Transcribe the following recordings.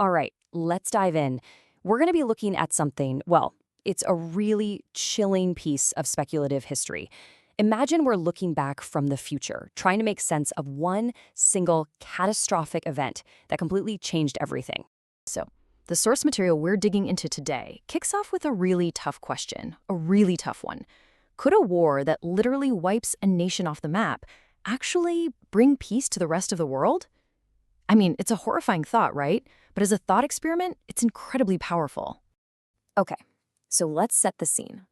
All right, let's dive in. We're going to be looking at something, well, it's a really chilling piece of speculative history. Imagine we're looking back from the future, trying to make sense of one single catastrophic event that completely changed everything. So, the source material we're digging into today kicks off with a really tough question, a really tough one. Could a war that literally wipes a nation off the map actually bring peace to the rest of the world? I mean, it's a horrifying thought, right? But as a thought experiment, it's incredibly powerful. Okay, so let's set the scene.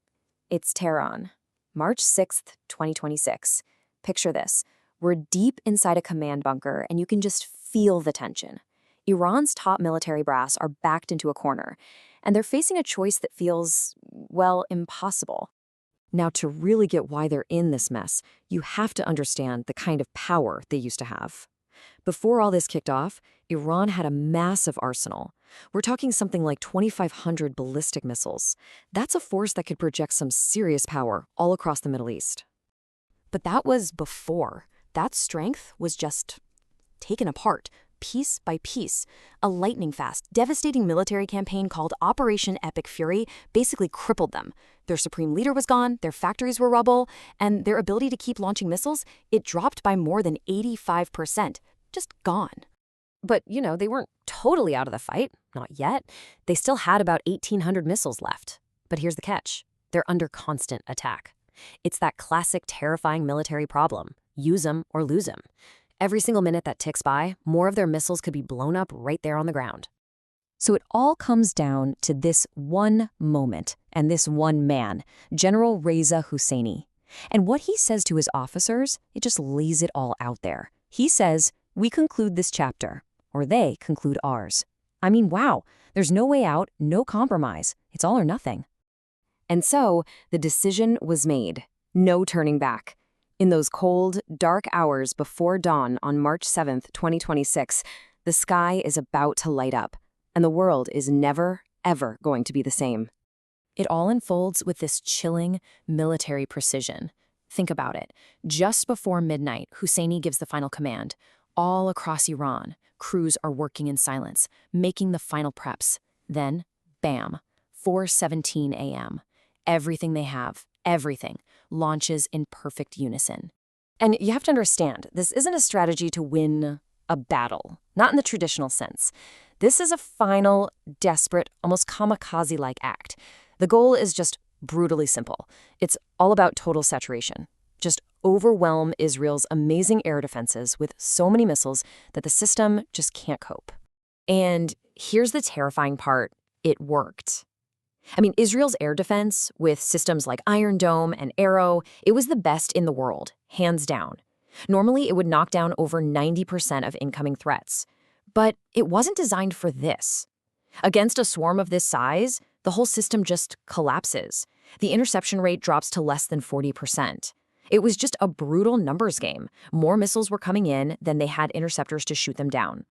It's Tehran, March 6th, 2026. Picture this. We're deep inside a command bunker, and you can just feel the tension. Iran's top military brass are backed into a corner, and they're facing a choice that feels, well, impossible. Now, to really get why they're in this mess, you have to understand the kind of power they used to have. Before all this kicked off, Iran had a massive arsenal. We're talking something like 2,500 ballistic missiles. That's a force that could project some serious power all across the Middle East. But that was before. That strength was just taken apart, piece by piece. A lightning-fast, devastating military campaign called Operation Epic Fury basically crippled them. Their supreme leader was gone, their factories were rubble, and their ability to keep launching missiles, it dropped by more than 85%. Just gone. But, they weren't totally out of the fight. Not yet. They still had about 1,800 missiles left. But here's the catch. They're under constant attack. It's that classic terrifying military problem. Use them or lose them. Every single minute that ticks by, more of their missiles could be blown up right there on the ground. So it all comes down to this one moment and this one man, General Reza Husseini. And what he says to his officers, it just lays it all out there. He says, "We conclude this chapter, or they conclude ours." I mean, wow, there's no way out, no compromise. It's all or nothing. And so the decision was made. No turning back. In those cold, dark hours before dawn on March 7th, 2026, the sky is about to light up, and the world is never, ever going to be the same. It all unfolds with this chilling military precision. Think about it. Just before midnight, Husseini gives the final command. All across Iran, crews are working in silence, making the final preps. Then, bam, 4:17 a.m. Everything they have, everything, launches in perfect unison. And you have to understand, this isn't a strategy to win a battle, not in the traditional sense. This is a final, desperate, almost kamikaze-like act. The goal is just brutally simple. It's all about total saturation. Just overwhelm Israel's amazing air defenses with so many missiles that the system just can't cope. And here's the terrifying part. It worked. I mean, Israel's air defense, with systems like Iron Dome and Arrow, it was the best in the world, hands down. Normally, it would knock down over 90% of incoming threats. But it wasn't designed for this. Against a swarm of this size, the whole system just collapses. The interception rate drops to less than 40%. It was just a brutal numbers game. More missiles were coming in than they had interceptors to shoot them down.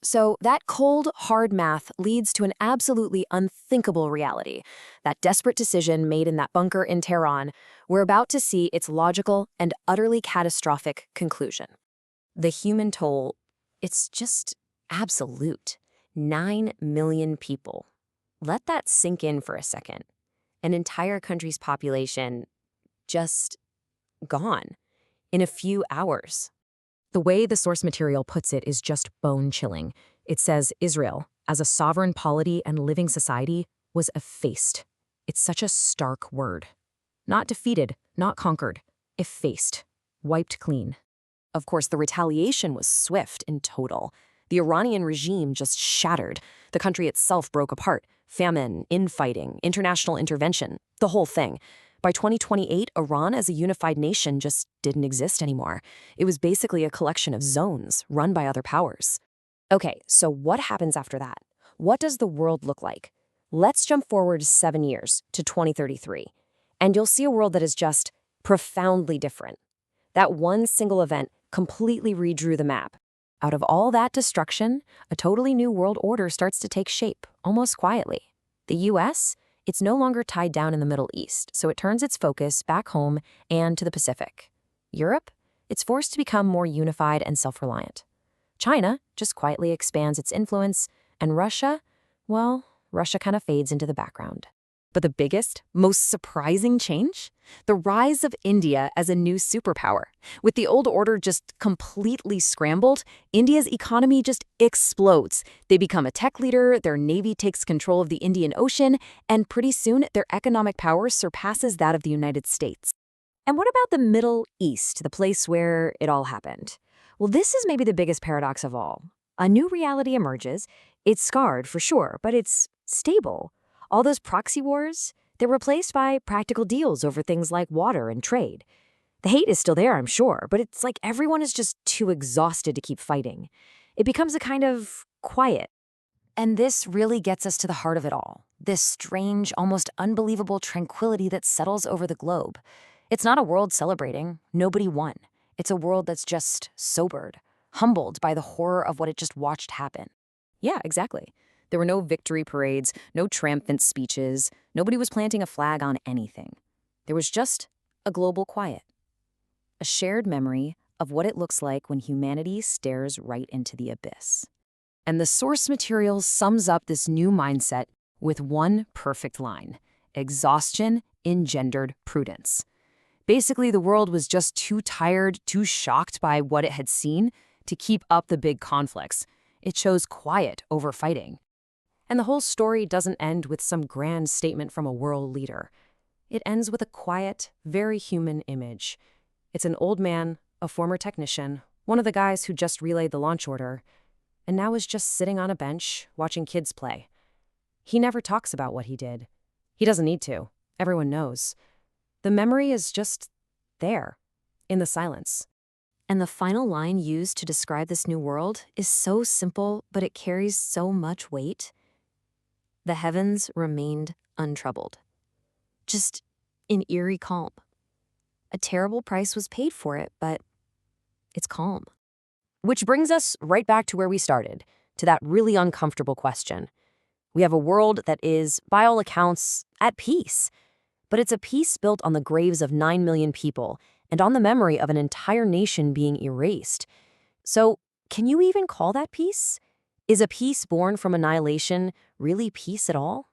So that cold, hard math leads to an absolutely unthinkable reality. That desperate decision made in that bunker in Tehran, we're about to see its logical and utterly catastrophic conclusion. The human toll, it's just absolute. 9 million people. Let that sink in for a second. An entire country's population just gone in a few hours. The way the source material puts it is just bone-chilling. It says Israel, as a sovereign polity and living society, was effaced. It's such a stark word. Not defeated, not conquered. Effaced. Wiped clean. Of course, the retaliation was swift and total. The Iranian regime just shattered. The country itself broke apart. Famine, infighting, international intervention, the whole thing. By 2028, Iran as a unified nation just didn't exist anymore. It was basically a collection of zones run by other powers. Okay, so what happens after that? What does the world look like? Let's jump forward 7 years to 2033, and you'll see a world that is just profoundly different. That one single event completely redrew the map. Out of all that destruction, a totally new world order starts to take shape, almost quietly. The U.S., it's no longer tied down in the Middle East, so it turns its focus back home and to the Pacific. Europe, it's forced to become more unified and self-reliant. China just quietly expands its influence, And Russia, well, Russia kind of fades into the background. But the biggest, most surprising change? The rise of India as a new superpower. With the old order just completely scrambled, India's economy just explodes. They become a tech leader, their navy takes control of the Indian Ocean, and pretty soon their economic power surpasses that of the United States. And what about the Middle East, the place where it all happened? Well, this is maybe the biggest paradox of all. A new reality emerges. It's scarred for sure, but it's stable. All those proxy wars, they're replaced by practical deals over things like water and trade. The hate is still there, I'm sure, but it's like everyone is just too exhausted to keep fighting. It becomes a kind of quiet. And this really gets us to the heart of it all. This strange, almost unbelievable tranquility that settles over the globe. It's not a world celebrating. Nobody won. It's a world that's just sobered, humbled by the horror of what it just watched happen. Yeah, exactly. There were no victory parades, no triumphant speeches. Nobody was planting a flag on anything. There was just a global quiet. A shared memory of what it looks like when humanity stares right into the abyss. And the source material sums up this new mindset with one perfect line: exhaustion engendered prudence. Basically, the world was just too tired, too shocked by what it had seen to keep up the big conflicts. It chose quiet over fighting. And the whole story doesn't end with some grand statement from a world leader. It ends with a quiet, very human image. It's an old man, a former technician, one of the guys who just relayed the launch order, and now is just sitting on a bench watching kids play. He never talks about what he did. He doesn't need to. Everyone knows. The memory is just there, in the silence. And the final line used to describe this new world is so simple, but it carries so much weight. The heavens remained untroubled. Just in eerie calm. A terrible price was paid for it, but it's calm. Which brings us right back to where we started, to that really uncomfortable question. We have a world that is, by all accounts, at peace. But it's a peace built on the graves of 9 million people and on the memory of an entire nation being erased. So, can you even call that peace? Is a peace born from annihilation really peace at all?